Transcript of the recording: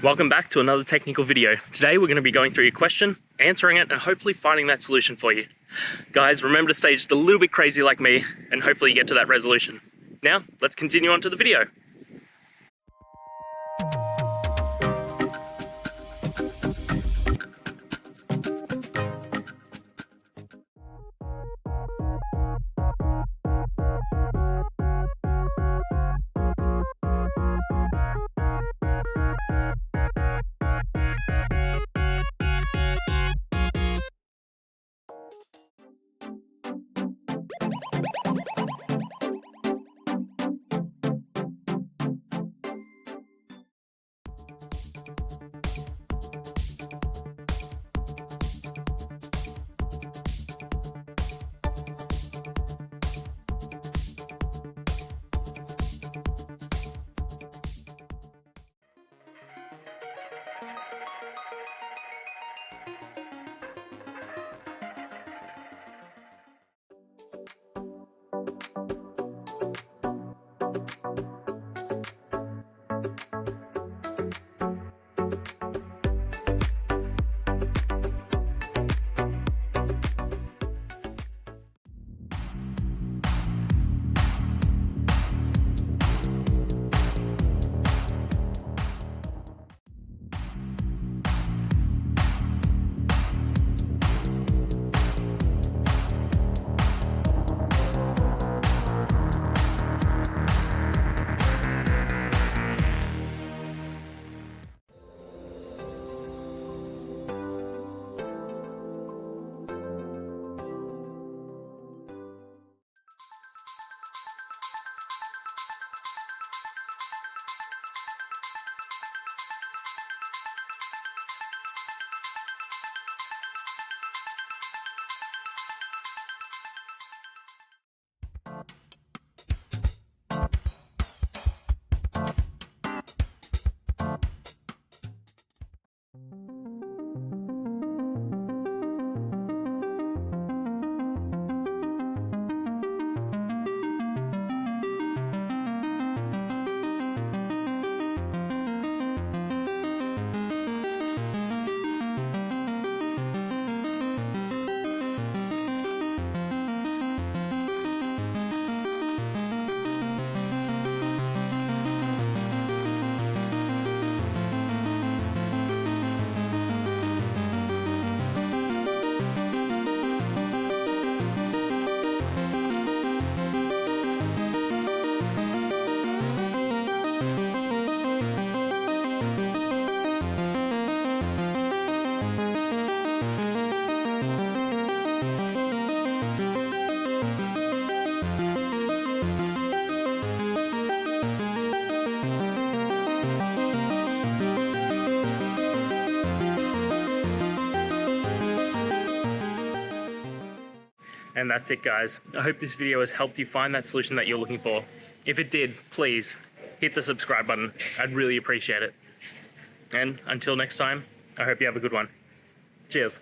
Welcome back to another technical video. Today we're going to be going through your question, answering it, and hopefully finding that solution for you. Guys, remember to stay just a little bit crazy like me, and hopefully you get to that resolution. Now, let's continue on to the video. And that's it, guys. I hope this video has helped you find that solution that you're looking for. If it did, please hit the subscribe button. I'd really appreciate it. And until next time, I hope you have a good one. Cheers.